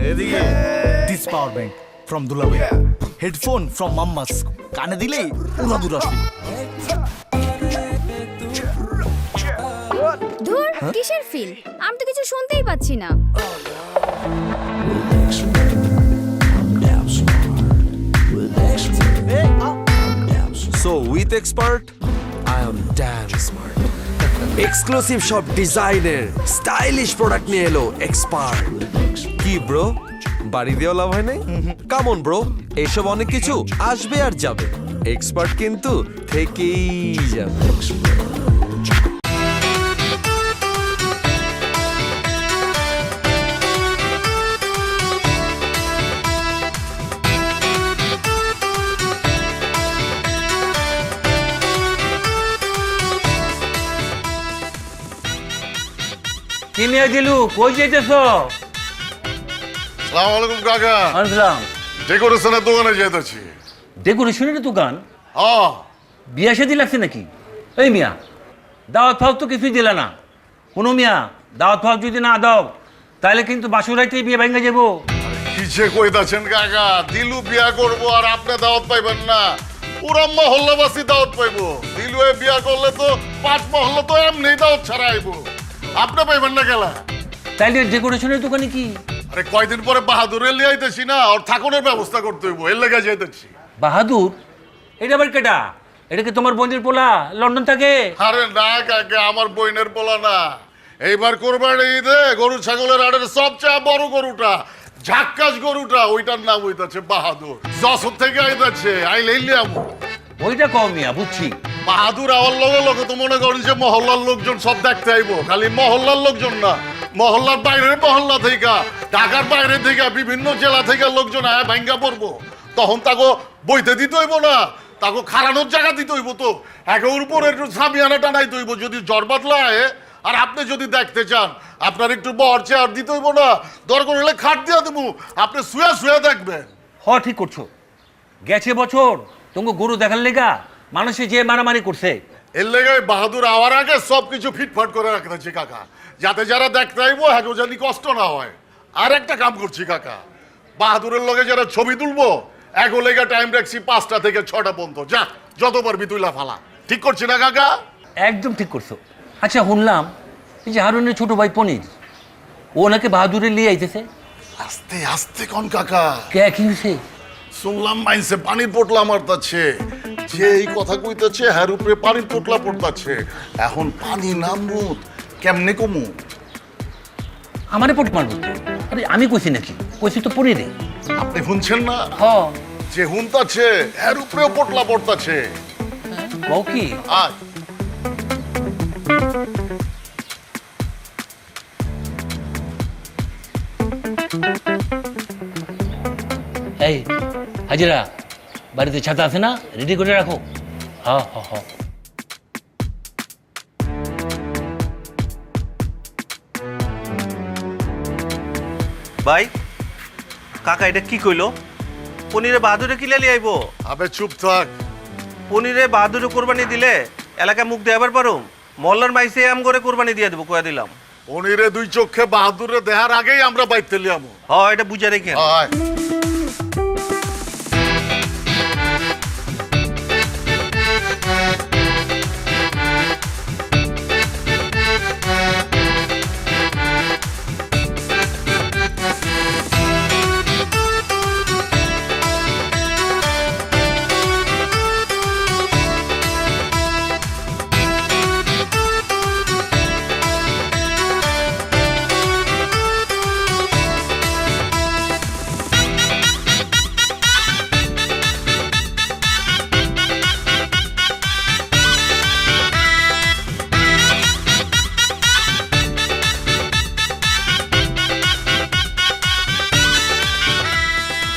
এদিকে this power bank from দুলাভাই, headphone from mamma's, কানে দিলেই উড়াদুরা আসবে। ধুর, কিসের ফিল? আমি তো কিছু শুনতেই পাচ্ছি না। So with expert, I am damn smart. Exclusive shop designer, stylish product নিয়ে এলো expert. কি ব্রো, বাড়ি দিয়েও লাভ হয় নাই? কাম অন ব্রো, এইসব অনেক কিছু আসবে আর যাবে, এক্সপার্ট কিন্তু থেকেই যাবে। কি নিয়ে দিলু, কই যেতেছ? সালাম আলাইকুম কাকা। আসলাম। ডেকোরেশনের দোকানে যেতেছি। ডেকোরেশনের দোকান? হ্যাঁ। বিয়া শাদী লাগছে নাকি? এই মিয়া, দাওয়াত ফাওয়াত তো কিছুই দিলা না। কোনো মিয়া, দাওয়াত ফাওয়াত যদি না দাও তাহলে কিন্তু বাসুরাইতেই বিয়ে ভেঙে যাবো। কিসে কইতাছেন কাকা? দিলু বিয়া করবো আর আপনি দাওয়াত পাইবেন না? পুরা মহল্লাবাসী দাওয়াত পাইবো। দিলু বিয়া করলে তো 5 মহল্লা তো এমনি দাওয়াত ছাড়া আইবো, আপনি পাইবেন না গেলা। তাইলে ডেকোরেশনের দোকানে কি? আরে কয়দিন পরে বাহাদুরের লিয়ে আইতেছি না, ওর থাকুনের ব্যবস্থা করতে হইব, এর লেগে যাইতেছি। বাহাদুর? এটা আবার কেটা? এটা কি তোমার বোনের পোলা লন্ডন থাকে? আরে না কাকা, আমার বইনের পোলা না। এইবার কোরবানি ঈদে গরু ছাগলের আড়ের সবচেয়ে বড় গরুটা, ঝাক্কাস গরুটা, ওইটার নাম হইতাছে বাহাদুর। যশোর থেকে আইতাছে, আইলে আমু। ওইটা কও মিয়া, বুঝছি। বাহাদুর আওয়ার লগে লগে তো মনে করেন যে মহল্লার লোকজন সব দেখতে আইবো। খালি মহল্লার লোকজন না, মহল্লার বাইরের মহল্লা থেকে, ঢাকার বাইরে থেকে, বিভিন্ন জেলা থেকে লোকজন আয় ভাঙ্গা পড়বো। তখন তাকে বইতে দিতে হইব না, তাকে খাড়ানোর জায়গা দিতে হইব। তো একের উপর একটু সামিয়ানা টানাইতে হইব যদি জ্বর বাতলায়। আর আপনি যদি দেখতে চান, আপনার একটু বর চেয়ার দিতে হইব না, দরকার হলে খাট দিয়ে দেবো, আপনি শুয়ে শুয়ে দেখবেন। ঠিক করছো। গেছে বছর তোমাকে গরু দেখার লেগা মানুষে যে মারামারি করছে, এর লেগে বাহাদুর আওয়ার আগে সবকিছু ফিটফাট করে রাখতেছি কাকা, যাতে যারা দেখতে আইবো হ্যাঁ জানি কষ্ট না হয়। আর একটা কাম করছি কাকা, বাহাদুরের লগে যারা ছবি তুলবো এগো লেগে টাইম রাখছি 5টা থেকে 6টা পর্যন্ত। যা যত পারবি তুইলা ফালা। ঠিক করছি না কাকা? একদম ঠিক করছো। আচ্ছা, শুনলাম এই যে হারুনের ছোট ভাই পনির, ও নাকি বাহাদুরের লিয়ে আইতেছে। আস্তে আস্তে কোন কাকা? কে কি হয়েছে? শুনলাম মাইনসে পানির পোটলা মারতাছে, যে এই কথা কইতাছে হ্যার উপরে পানির পোটলা পড়তাছে। এখন পানি নামুত কেমনে কমু? আমারে পট মারবো? আরে আমি কইছি নাকি? কইছি তো পনিরে। আপনি শুনছেন না? হ্যাঁ। যে হুনতাছে এর উপরেও পোটলা পড়তাছে। কও কি? আয় এই হাজিরা, বাড়িতে ছাতা আছে না? রেডি করে রাখো। হ্যাঁ হ্যাঁ হ্যাঁ। ভাই, কাকা এটা কি কইলো? পনিরে বাহাদুরে কি লেলি আইবো? আবে চুপ থাক। পনিরে বাহাদুরে কোরবানি দিলে এলাকা মুখ দেবার পারো? মহল্লার মাইসে আম করে কোরবানি দিয়ে দেবো, কয়া দিলাম। পনিরে 2 চোখে বাহাদুরে দেহার আগেই আমরা বাইতে লিয়ামু। হ্যাঁ, এটা বুঝে রেখে। আয়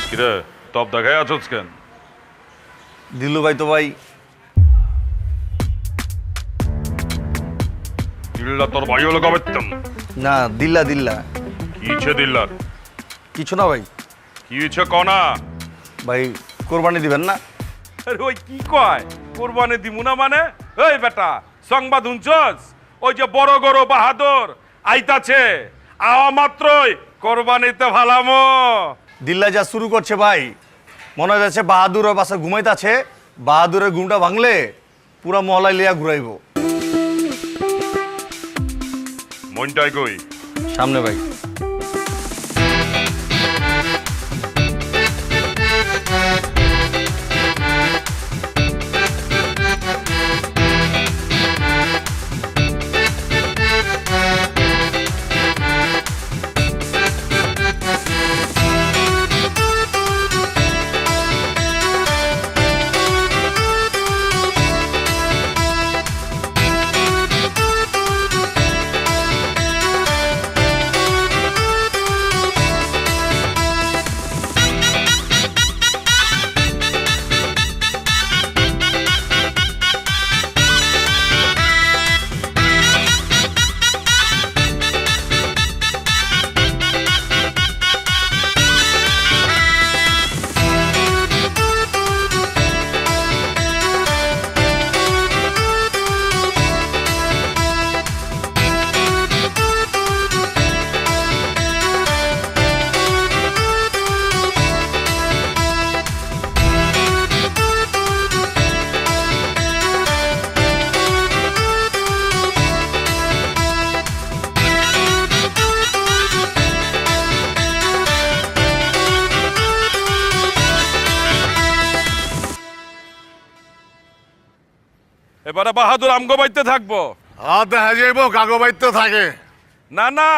কিরে, টপ দেখাই আছোস কেন? দিলু ভাই তো ভাই দিল্লা তোর ভাই হলো গাবেত্তম। না, দিল্লা কি ইচ্ছে দিল্লার? কিছু না ভাই। কি ইচ্ছে কনা? ভাই কোরবানি দিবেন না? আরে ওই কি কয় কোরবানি দিমু না মানে? এই বেটা, সংবাদ শুনছস? ওই যে বড় গরু বাহাদুর আইতাছে, আওয়া মাত্রই কোরবানিতে ভালামো। দিল্লা যা শুরু করছে ভাই, মনে যাচ্ছে বাহাদুর ওর বাসা ঘুমাইতেছে, বাহাদুরের ঘুমটা ভাঙলে পুরা মহলায় লিয়া ঘুরাইব। মনটাই কই? সামনে ভাই। এবারে বাহাদুর আমগো বাইতে থাকবো। দেখা যাইব কাগো বাইতে থাকে। না না,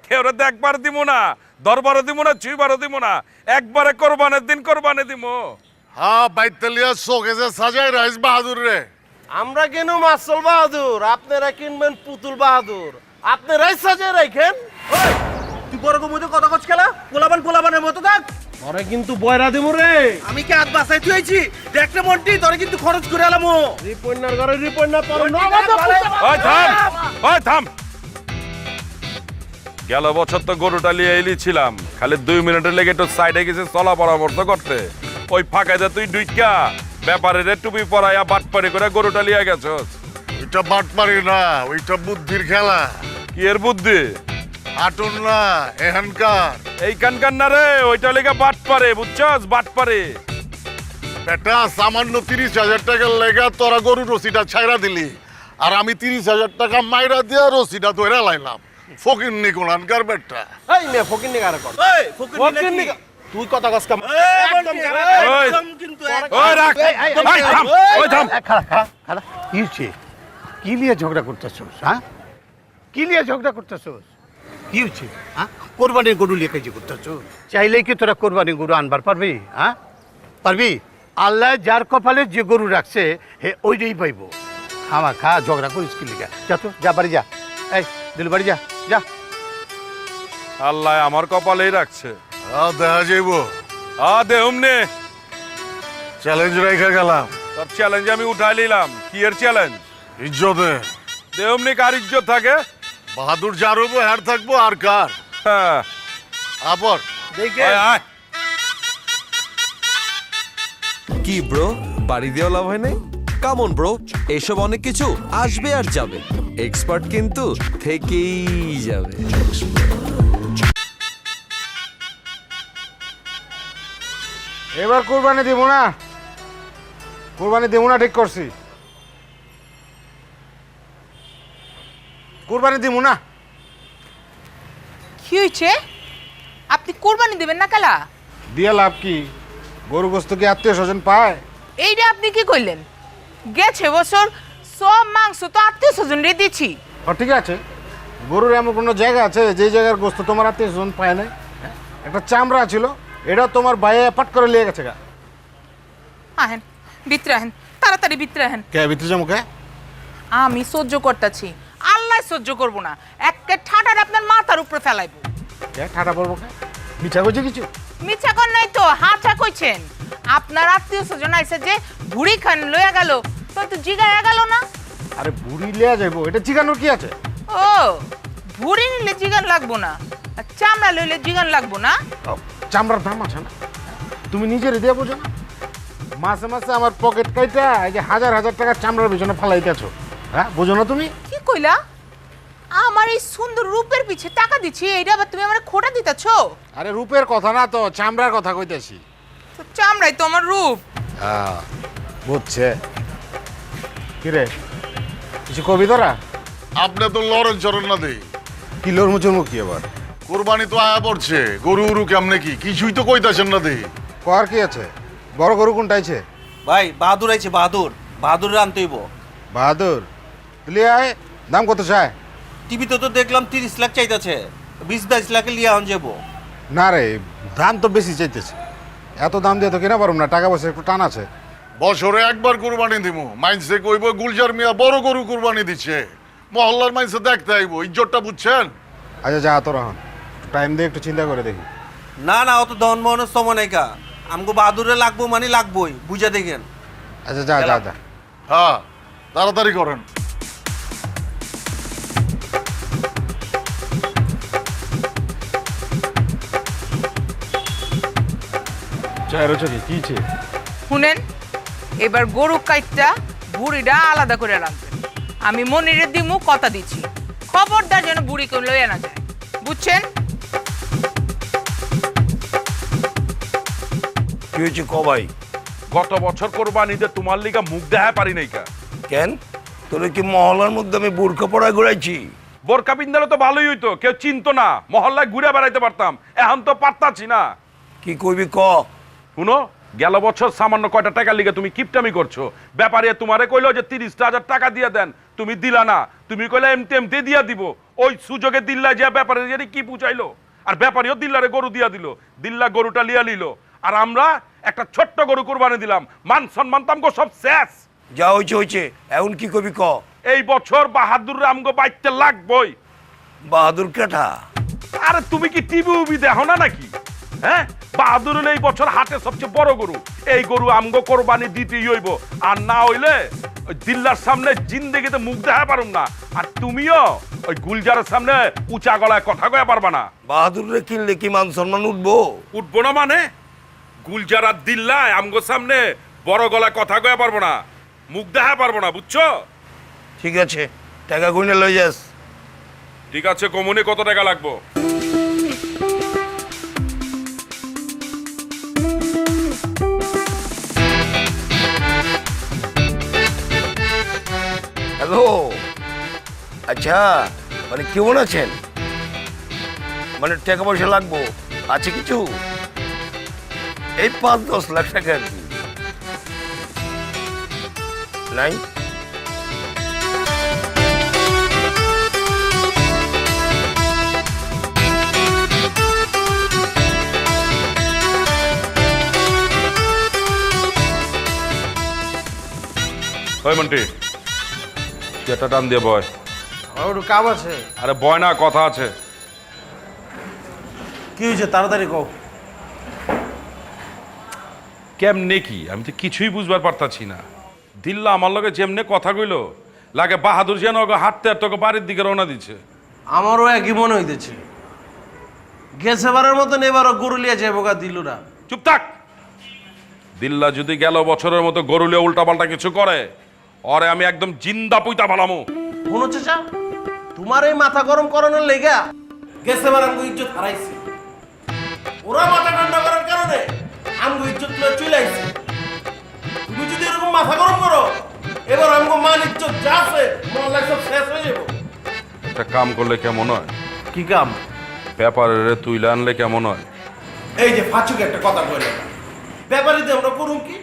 কেউ দেখবার দিব না, দরবারও দিব না, ছুঁইবারও দিব না, একবারে কোরবানের দিন কোরবানি দিব। হ্যাঁ, বাইতে লিয়া শোকেসে সাজাই রাইস বাহাদুর রে। আমরা কেন মাসল বাহাদুর, আপনারা কিনবেন পুতুল বাহাদুর, আপনারাই সাজিয়ে রাখেন। তুই বড় মধ্যে কথা কচ খেলা পোলাবানের মতো থাক। পরে কিন্তু বয়রা দিব রে। আমি কি হাত বাসাই তুইছি? দেখতে মন্টি তোরে কিন্তু খরচ করে আলামো। রিপন্নার ঘরে রিপন্না পরে ওই থাম, ওই থাম। গেল বছর তো গরুটা লিয়ে এলিছিলাম, খালি 2 মিনিটের লেগে একটু সাইডে গেছে চলা পরামর্শ করতে। ওই ফাঁকায় তুই ডুইকা ব্যাপারের টুপি পরাইয়া বাটপারি করে গরুটা লিয়ে গেছস। ওইটা বাট পারি না, ওইটা বুদ্ধির খেলা। কি এর বুদ্ধি? হাঁটুন না এখানকার। এইখানকার না রে, ওইটা লেগে বাট পারে, বুঝছস? বাট পারে। বেটা সামান্য 30,000 টাকার লেগা তোরা গরু রসিটা ছাইরা দিলি, আর আমি 30,000 টাকা মাইরা দিয়া রসিটা ধরে লাইলাম। ফকির নিকোনানকার বেটা। এই মে ফকির নিগারে কর। এই ফকির নিগা তুই কথা কস কাম। একদম ওই, কিন্তু ওই রাখ, ওই থাম, ওই থাম। খালা কি হচ্ছে? কি নিয়ে ঝগড়া করতেছোস? হ্যাঁ, কি নিয়ে ঝগড়া করতেছোস? কি হচ্ছে? হ্যাঁ, কোরবানির গরু নিয়ে কাজ করতেছোস? চাইলেই কি তোরা কোরবানির গরু আনবার পারবি? হ্যাঁ, পারবি? আল্লাহ যার কপালে যে গরু রাখছে হে ওইটাই পাইব। আমার খা ঝগড়া করিস কি লিগা? যা তো, যা বাড়ি যা। এই দিল বাড়ি যা, যা। আল্লাহ আমার কপালেই রাখছে। দেখা যাইব। দে অমনে চ্যালেঞ্জ রেখে গেলাম। তোর চ্যালেঞ্জ আমি উঠাই নিলাম। কি এর চ্যালেঞ্জ? ইজ্জতে। দে অমনি কার ইজ্জত থাকে? বাহাদুর যার হবো হ্যার থাকবো আর কার। হ্যাঁ, আপর দেখে আয়, আয়। কি ব্রো, বাড়ি দিয়েও লাভ হয় নাই? কামন ব্রো, এসব অনেক কিছু আসবে আর যাবে, এক্সপার্ট কিন্তু থেকেই যাবে। এবার কোরবানি দিব না, কোরবানি দিব না, ঠিক করছি। কোরবানি দিব না। কি হয়েছে? আপনি কোরবানি দেবেন না কেলা? দিয়ে লাভ কি? গরু গোস্ত কি আত্মীয় স্বজন পায়? এইটা আপনি কি কইলেন? গেছে বছর সব মাংস তো আত্মীয় স্বজন রে দিয়েছি। ঠিক আছে, গরুর এমন কোনো জায়গা আছে যে জায়গার গোস্ত তোমার আত্মীয় স্বজন পায় নাই? একটা চামড়া ছিল, এটা তোমার বাইরে পাট করে লিয়ে গেছে গা। আহেন ভিতরে আহেন, তাড়াতাড়ি ভিতরে আহেন। কে ভিতরে যাবো? কে? আমি সহ্য করতেছি, আল্লাহ সহ্য করব না। একটা ঠাটার আপনার মাথার উপরে ফেলাইব। কে ঠাটা পড়বো? কে মিছা কইছে কিছু? মিছা কর নাই তো, হাঁচা কইছেন। আপনার আত্মীয় স্বজন আইসে যে ভুড়ি খান লইয়া গেল, তো জিগায়া গেল না? আরে বুড়ি লিয়া যাইবো, এটা জিগানোর কি আছে? ও, ভুড়ি নিলে জিগান লাগবো না, আর চামড়া লইলে জিগান লাগবো না? চামড়ার দাম আছে না? তুমি নিজের দিয়ে বোঝো না? মাসে মাসে আমার পকেট কাইটা এই যে হাজার হাজার টাকা চামড়ার পিছনে ফালাইতেছো। হ্যাঁ, বোঝো না তুমি? কি কইলা? আমার এই সুন্দর রূপের পিছে টাকা দিচ্ছি, এইটা আবার তুমি আমার খোটা দিতেছ? আরে রূপের কথা না তো, চামড়ার কথা কইতেছি। তো চামড়াই তো আমার রূপ। হ্যাঁ বুঝছে। কিরে কিছু কবি তোরা? আপনি তো লড়েন চরণ না দেই। কি লড়মু চড়মু কি আবার? কোরবানি তো আয়া পড়ছে, গরু উরু কেমনে কি কিছুই তো কইতাছেন না দেই। কর কি আছে? বড় গরু কোনটা আছে? ভাই বাহাদুর আইছে, বাহাদুর বাহাদুর আনতেইব। বাহাদুর তুলি আয়। দাম কত চায়? টিভিতে তো দেখলাম 30 লাখ চাইতেছে, 20-22 লাখে লিয়া হন যাবো। না রে, দাম তো বেশি চাইতেছে। এত দাম দিয়ে তো কিনা পারুম না, টাকা পয়সা একটু টান আছে। বছরে একবার কুরবানি দিমু, মাইনসে কইব গুলজার মিয়া বড় গরু কুরবানি দিচ্ছে, মহল্লার মাইনসে দেখতে আইব, ইজ্জতটা বুঝছেন? আচ্ছা যা তোর এখন টাইম দিয়ে একটু চিন্তা করে দেখি। না না, অত দহন মহনের সময় নাই কা, আমগো বাহাদুরে লাগবো মানে লাগবোই, বুঝা দেখেন। আচ্ছা যা যা যা। হ্যাঁ তাড়াতাড়ি করেন। শুনেন, এবার গরু কাইটটা বুড়িটা আলাদা করে রাখবেন। আমি মনিরে দিমু, কথা দিচ্ছি, খবরদার যেন বুড়িকে লইয়া না যায়, বুঝছেন? কি হয়েছে ক ভাই? গত বছর কোরবানিতে তোমার লিগা মুখ দেখা পারি নাই কা। কেন তোর কি মহল্লার মধ্যে আমি বোরকা পড়া ঘুরাইছি? বোরকা পিন্দালে তো ভালোই হইতো, কেউ চিনতো না, মহল্লায় ঘুরে বেড়াইতে পারতাম, এখন তো পারতাছি না। কি কইবি ক? শুনো, গেল বছর সামান্য কয়টা টাকা লিগে তুমি কিপটামি করছো। ব্যাপারে তোমারে কইলো যে 30,000 টাকা দিয়ে দেন, তুমি দিলা না। তুমি কইলে এমতে এমতে দিয়া দিব, ওই সুযোগে দিল্লা যে ব্যাপারে জানি কি বুঝাইলো, আর ব্যাপারেও দিল্লারে গরু দিয়া দিল, দিল্লা গরুটা লিয়া নিল, আর আমরা একটা ছোট্ট গরু কুরবানি দিলাম, মান সম্মান তামগো সব শেষ। যা হইছে হইছে, এখন কি কবি ক? এই বছর বাহাদুর আমগো বাইতে লাগবই। বাহাদুর কেটা? আরে তুমি কি টিভি উবি দেখো না নাকি? হ্যাঁ, বাহাদুর হলো এই বছর হাটে সবচেয়ে বড় গরু, এই গরু আমগো কোরবানি দিতেই হইব, আর না হইলে ওই দিল্লার সামনে জিন্দেগিতে মুখ দেখা পারুম না, আর তুমিও ওই গুলজারের সামনে উঁচা গলায় কথা কয়া পারবা না। বাহাদুরে কিনলে কি মান সম্মান উঠবো? উঠবো না মানে? গুলজার আর দিল্লায় আমগো সামনে বড় গলায় কথা কয়া পারবো না, মুখ দেখা পারবো না, বুঝছো? ঠিক আছে, টাকা গুনে লই যাস। ঠিক আছে, কমুনে কত টাকা লাগবো? হ্যালো, আচ্ছা মানে কেমন আছেন? মানে টাকা পয়সা লাগবো, আছে কিছু? এই 5-10 লাখ টাকা আর কি। নাই? ওই মন্টি, এটা টান দিয়ে বয়। আমার একটু কাম আছে। আরে বয় না, কথা আছে। কি হয়েছে তাড়াতাড়ি কও। কেমনে কি আমি তো কিছুই বুঝবার পারতাছি না। দিল্লা আমার লগে যেমনে কথা কইলো, লাগে বাহাদুর যেন ওকে হাঁটতে আর তোকে বাড়ির দিকে রওনা দিচ্ছে। আমারও একই মনে হইতেছে, গেছেবারের মতন এবারও গরুলিয়া যাইবোগা দিলুরা। চুপ থাক। দিল্লা যদি গেল বছরের মতো গরুলিয়া উল্টাপাল্টা কিছু করে, ওরে আমি একদম জিন্দা পুইতা ভালামু। শোনো চাচা, তোমার এই মাথা গরম করানোর লেগা গেছেবার আমগো ইজ্জত হারাইছি। ওরা মাথা ঠান্ডা করার কারণে আমগো ইজ্জত লয়ে চলে আইছে। তুমি যদি এরকম মাথা গরম করো, এবার আমগো মান ইজ্জত যা আছে মহল্লায় সব শেষ হয়ে যাবো। একটা কাম করলে কেমন হয়? কি কাম? ব্যাপারে তুইলে আনলে কেমন হয়? এই যে ফাঁচুকে একটা কথা কইলাম, ব্যাপারীতে আমরা করুম কি?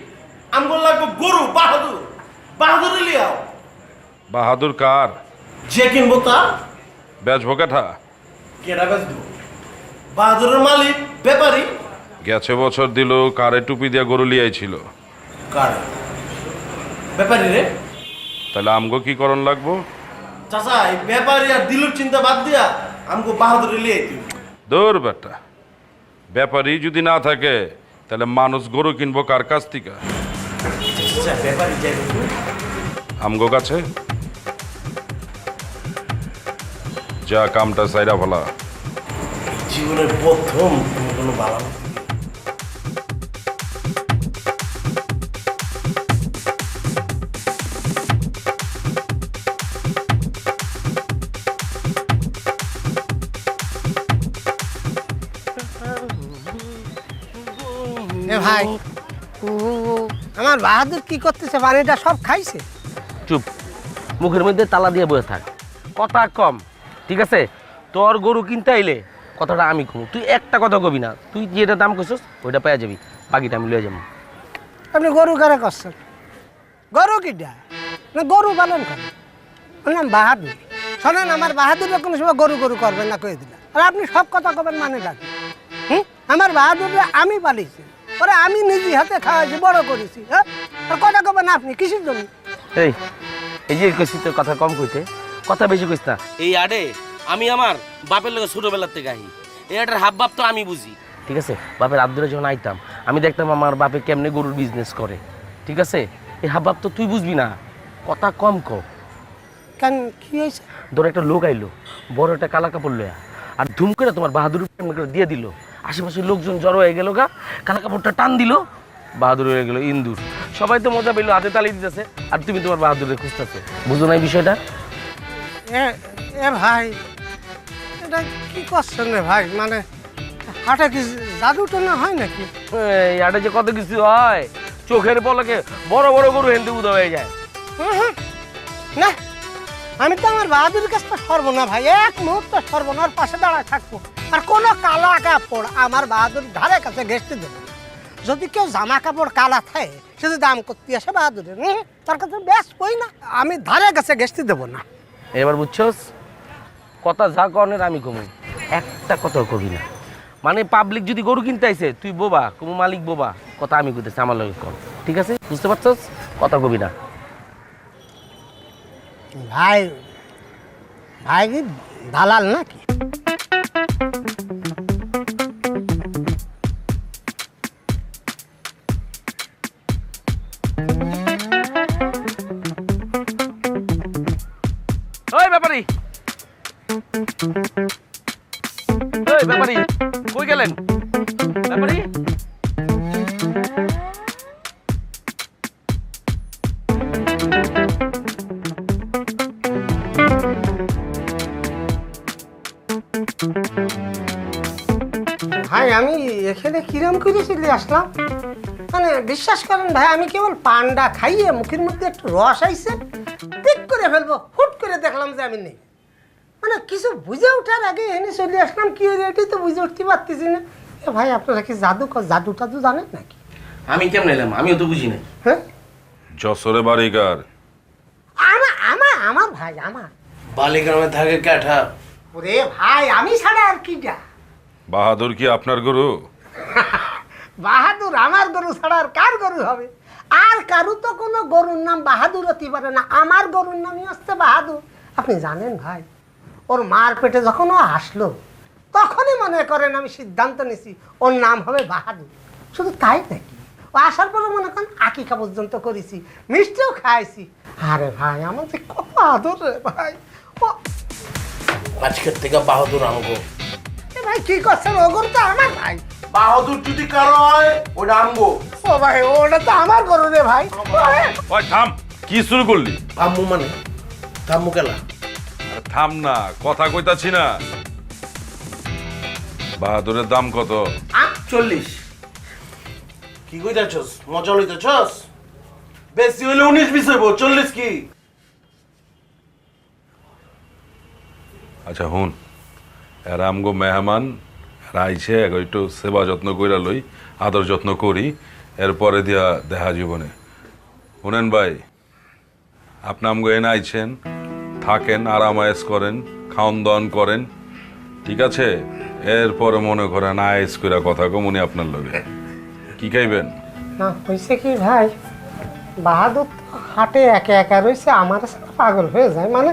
আমগো লাগবে গরু বাহাদুর, বাহাদুর লিয়াও। বাহাদুর কার? যে কিনবো তার। বেচবো কাঠা? কেডা বেচবো? বাহাদুরের মালিক ব্যাপারী। গেছে বছর দিল কারে টুপি দিয়া গরু লিয়াইছিল। কার? ব্যাপারী রে। তাহলে আমগো কি করণ লাগবো? চাচা, এই ব্যাপারী আর দিলুর চিন্তা বাদ দিয়া আমগো বাহাদুর লিয়াই দিও। দূর বেটা, ব্যাপারই যদি না থাকে তাহলে মানুষ গরু কিনবো কার কাছ থেকে? আচ্ছা, ব্যাপারী যাইবে তো? আমগো কাছে যা, কামটা সাইরা ফেলা। জীবনের প্রথম কোনো বালা এ ভাই আমার বাহাদুর কি করতেছে পানিটা সব খাইছে। চুপ, মুখের মধ্যে তালা দিয়ে বসে থাক, কথা কম, ঠিক আছে? তোর গরু কিনতে আইলে কথাটা আমি কম, তুই একটা কথা কবি না, তুই যেটা দাম করছিস ওইটা পেয়ে যাবি, বাকিটা আমি লয়ে যাবো। আপনি গরু কারে করছেন? গরু কিটা না গরু পালন করেন? বললাম বাহাদুর। শোনেন, আমার বাহাদুর কোনো সময় গরু গরু করবেন না, কয়ে দিলাম। আর আপনি সব কথা কবেন মানে ডাকি? আমার বাহাদুর আমি পালিয়েছি, ওরা আমি নিজে হাতে খাওয়াইছি, বড় করেছি। হ্যাঁ, আর কথা কবেন আপনি কিসের জন্য? এই এই যে কইছি তোর কথা কম কইতে, কথা বেশি কইস না। এই আডে আমি আমার বাপের লোক ছোটবেলার থেকে আহি, এই আডের হাব ভাব তো আমি বুঝি, ঠিক আছে? বাপের হাত ধরে যখন আইতাম আমি দেখতাম আমার বাপে কেমনে গরুর বিজনেস করে, ঠিক আছে? এই হাব ভাব তো তুই বুঝবি না, কথা কম কর। কেন, কি হয়েছে? ধর একটা লোক আইলো, বড় একটা কালা কাপড় লয়া, আর ধুম করে তোমার বাহাদুর দিয়ে দিল, আশেপাশের লোকজন জড়ো হয়ে গেল গা, কালা কাপড়টা টান দিল, বাহাদুর হয়ে গেল ইন্দুর। সবাই তো মজা পেলো, হাতে তালি দিতেছে, আর তুমি তোমার বাহাদুরের খুঁজতেছো। বুঝো না এই বিষয়টা? এ ভাই, এটা কি করছেন রে ভাই? মানে হাটে কি জাদু টানা হয় নাকি? এই হাটে যে কত কিছু হয়, চোখের পলকে বড় বড় গরু হেনতে উদা হয়ে যায়। না, আমি তো আমার বাহাদুরের কাছে সরবো না ভাই, এক মুহূর্ত সরবো না, ওর পাশে দাঁড়ায় থাকবো। আর কোনো কালা কাপড় আমার বাহাদুর ধারে কাছে ঘেঁষতে দেবো। যদি কেউ জামা কাপড় কালা থাকে সে যদি দাম করতে আসে বাহাদুরের, তার কাছে বেশ কই না, আমি ধারে কাছে ঘেঁষতে দেবো না। এবার বুঝছস, কথা যা কনের আমি কমু, একটা কথা কবি না। মানে পাবলিক যদি গরু কিনতে আইছে তুই বোবা, কোনো মালিক বোবা, কথা আমি কইতেছি, আমার লগে কর, ঠিক আছে? বুঝতে পারছস? কথা কবি না। ভাই, ভাই কি দালাল নাকি? ওই ব্যাপারী, ওই ব্যাপারী, কই গেলেন ব্যাপারী? ভাই আমি এখানে কিরম করে চলে আসলাম? মানে বিশ্বাস করেন ভাই, আমি কেবল পান্ডা খাইয়ে মুখের মধ্যে একটু রস আইছে, পিক করে ফেলবো, হুট করে দেখলাম যে আমি নেই। মানে কিছু বুঝে ওঠার আগে এখানে চলে আসলাম, কি এটাই তো বুঝে উঠতে পারতেছি না। এ ভাই, আপনারা কি জাদু টাদু জানেন নাকি? আমি কেমন এলাম? আমিও তো বুঝি না। হ্যাঁ, যশোরে বাড়িকার আমার ভাই, আমার বালিগ্রামে থাকে কাঠা। ওরে ভাই, আমি ছাড়া আর কিটা? বাহাদুর কি আপনার গরু? বাহাদুর আমার গরু ছাড়া আর কার গরু হবে? আর কারু তো কোনো গরুর নাম বাহাদুর হতে পারে না, আমার গরুর নামই হচ্ছে বাহাদুর। আপনি জানেন ভাই, ওর মার পেটে যখন ও আসলো তখনই মনে করেন আমি সিদ্ধান্ত নিছি ওর নাম হবে বাহাদুর। শুধু তাই নাকি, ও আসার পরে মনে করেন আকিকা পর্যন্ত করেছি, মিষ্টিও খাইছি। আরে ভাই, আমার যে কত আদর রে ভাই। ও আজকের থেকে বাহাদুর আমগো। এ ভাই কি করছেন? ও গরু তো আমার ভাই। বাহাদুর যদি কারো হয় ওটা আমগো। ও ভাই, ওটা তো আমার গরু রে ভাই। ওই থাম, কি শুরু করলি? আম্মু মানে আম্মু কেলা? আরে থাম না, কথা কইতাছি না। বাহাদুরের দাম কত? 40। কি কইতাছস? মজা লইতাছস? বেশি হইলে 19-20 হইব, 40 কি? আচ্ছা হুন, এরা আমগো মেহমান, এরা আইছে, একটু সেবা যত্ন কইরা লই, আদর যত্ন করি, এরপরে দিয়া দেখা জীবনে। শুনেন ভাই, আপনি আমগো এনে আইছেন, থাকেন, আরামায়েশ করেন, খাওন দাওয়ান করেন, ঠিক আছে? এরপরে মনে করেন আয়েস কইরা কথা কমুনি আপনার লগে। কি খাইবেন? না হয়েছে কি ভাই, বাহাদুর তো হাটে একা একা রয়েছে, আমার সাথে পাগল হয়ে যায়, মানে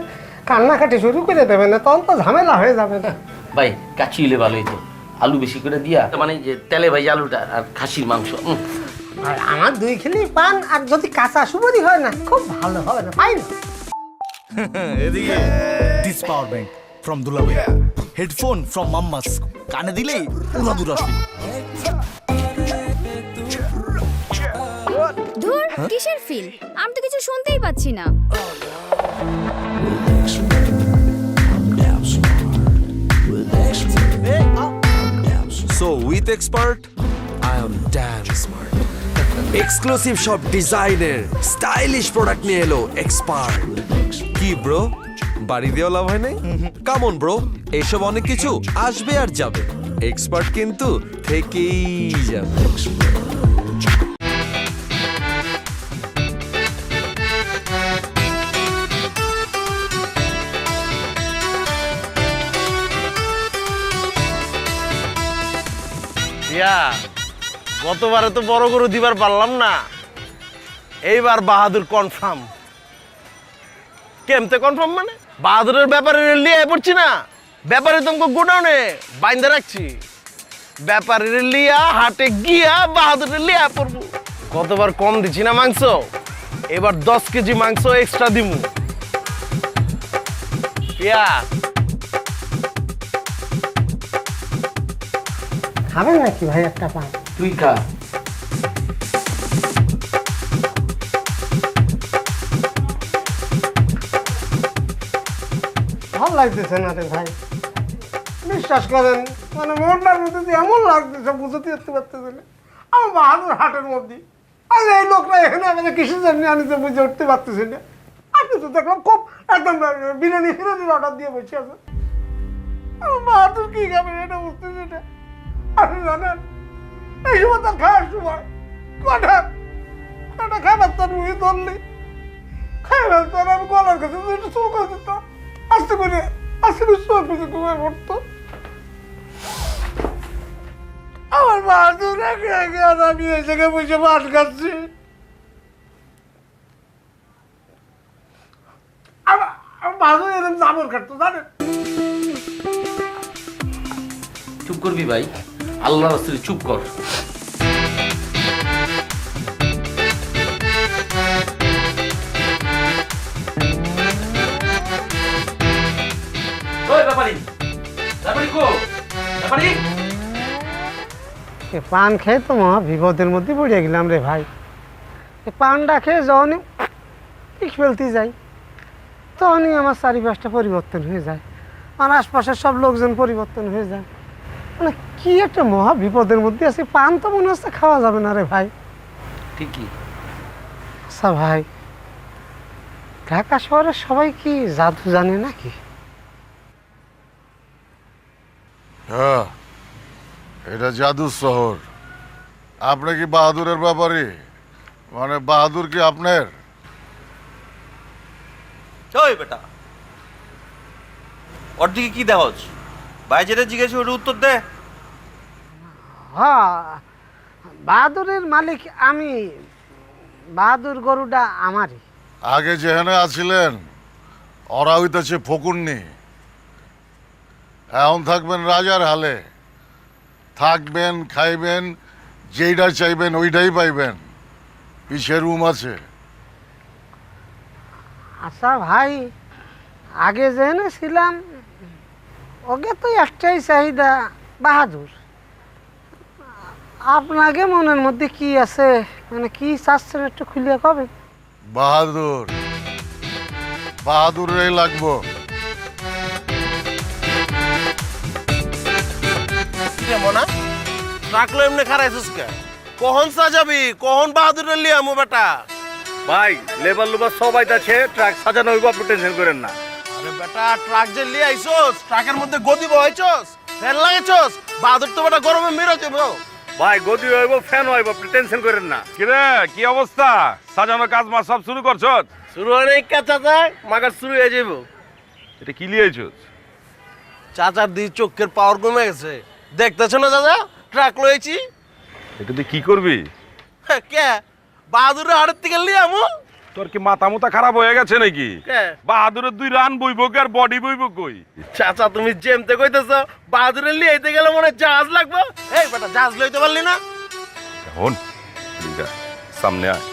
কান্নাকাটি শুরু করে দেবে না, তখন তো ঝামেলা হয়ে যাবে না। ভাই কাচি হইলে ভালো হইতো, আলু বেশি করে দিয়া, মানে যে তেলে ভাই আলুটা আর খাসির মাংস। আর আমার 2 খিলি পান, আর যদি কাঁচা সুবরি হয় না, খুব ভালো হবে না, পাই না? এদিকে দিস পাওয়ার ব্যাংক ফ্রম দুলাভাই, হেডফোন ফ্রম মাম্মাস, কানে দিলেই উড়াদুরা আসবে। ধুর, কিসের ফিল? আমি তো কিছু শুনতেই পাচ্ছি না। So with expert, I am am damn smart. Exclusive সব ডিজাইনের স্টাইলিশ প্রোডাক্ট নিয়ে এলো এক্সপার্ট। কি ব্রো, বাড়ি দিয়েও লাভ হয় নাই? কাম অন ব্রো, এইসব অনেক কিছু আসবে আর যাবে, এক্সপার্ট কিন্তু থেকেই যাবে। গতবারে তো বড় গরু দিবার পারলাম না, এইবার বাহাদুর কনফার্ম। কেমতে কনফার্ম মানে? বাহাদুরের ব্যাপারে লিয়ে পড়ছি না, ব্যাপারে তোমাকে গোডাউনে বাইন্দা রাখছি, ব্যাপারের লিয়া হাটে গিয়া বাহাদুরের লিয়া পড়বো। গতবার কম দিছি না মাংস, এবার 10 কেজি মাংস এক্সট্রা দিমু। খাবেন নাকি ভাই একটা পান? তুই খা। ভালো লাগতেছে না রে ভাই, বিশ্বাস করেন, মানে মনটার মধ্যে দিয়ে এমন লাগতেছে বুঝতে পারতেছে না। আমার বাহাদুর হাটের মধ্যে আরে এই লোকরা এখানে আমাদের কিসের জন্য আনিতে বুঝে উঠতে পারতেছে না। আপনি তো দেখলাম খুব একদম বিরিয়ানি ফিরিয়ানির অর্ডার দিয়ে বসে আছে। আমার বাহাদুর কি খাবে এটা বুঝতেছে না। আপনি জানেন এই সময় তার খাওয়ার সময় কটা একটা খাবার তার মুখে ধরলি খাইবার তার আমি গলার কাছে একটু চুল করে দিতাম, আস্তে করে চোখ পেছে ঘুমায় পড়তো। আমার বাহাদুর একে একে আমি এই জায়গায় বসে মাছ খাচ্ছি। আমার বাহাদুর এরকম জাবর কাটতো জানেন। চুপ করবি ভাই, আল্লাহ রাসূল চুপ কর। ওই ব্যাপারী, ব্যাপারী কো? ব্যাপারী পান খেয়ে তো মহা বিপদের মধ্যে পড়ে গেলাম রে ভাই। পানটা খেয়ে যখনই পিক ফেলতে যাই তখনই আমার চারিপাশটা পরিবর্তন হয়ে যায়, আমার আশপাশের সব লোকজন পরিবর্তন হয়ে যায়। মানে কি একটা মহা বিপদের মধ্যে আছে, পান তো মনে হচ্ছে খাওয়া যাবে না রে ভাই। ঠিকই। আচ্ছা ভাই, ঢাকা শহরের সবাই কি জাদু জানে নাকি? হ্যাঁ, এটা জাদু শহর। আপনি কি বাহাদুরের ব্যাপারে? মানে বাহাদুর কি আপনার? ওই বেটা, ওর দিকে কি দেহজ? ভাই যেটা জিজ্ঞেস ওর উত্তর দে। হ্যাঁ, বাহাদুরের মালিক আমি, বাহাদুর গরুটা আমারই। আগে যেখানে আছিলেন ওরা হইতেছে ফকুন্নি, এখন থাকবেন রাজার হালে, থাকবেন, খাইবেন, যেইটা চাইবেন ওইটাই পাইবেন। পিছের রুম আছে। আচ্ছা ভাই, আগে যেখানে ছিলাম ওকে তো একটাই চাহিদা বাহাদুর। আপনাকে মনের মধ্যে কি আছে, মানে কি চাচ্ছেন একটু খুলিয়ে কবেন? বাহাদুর, বাহাদুরেই লাগবো। মনা রাখলো এমনি খারাইছিস কে? কখন সাজাবি, কখন বাহাদুরের লিয়ে আমু বেটা? ভাই লেবার লুবার সবাই আছে, ট্রাক সাজানো হইব, আপনি টেনশন করেন না। আরে বেটা, ট্রাক যে লিয়ে আইছস, ট্রাকের মধ্যে গদি বহাইছস, ফ্যান লাগাইছস, বাহাদুর তো বেটা গরমে মেরে যাবো। ভাই গদি হইব, ফ্যান হইব, আপনি টেনশন করেন না। কিরে কি অবস্থা? সাজানো কাজ মাস সব শুরু করছ? শুরু হয় নাই কা চাচা, মাগার শুরু হয়ে যাইব। এটা কি লিয়েছস? চাচার দি চোখের পাওয়ার কমে গেছে, দেখতেছো না চাচা? ট্রাক লয়েছি। এটা দিয়ে কি করবি? কে বাহাদুরের হাটের থেকে লিয়ে আমু? তোর কি মাথা মুথা খারাপ হয়ে গেছে নাকি? কে বাহাদুরের 2 রান বইব কি আর বডি বইব কই? চাচা তুমি জেমতে কইতেছ, বাহাদুরের লিয়ে আইতে গেলে মনে জাহাজ লাগবে। এই বেটা, জাহাজ লইতে পারলি না? এখন লিগা সামনে আয়।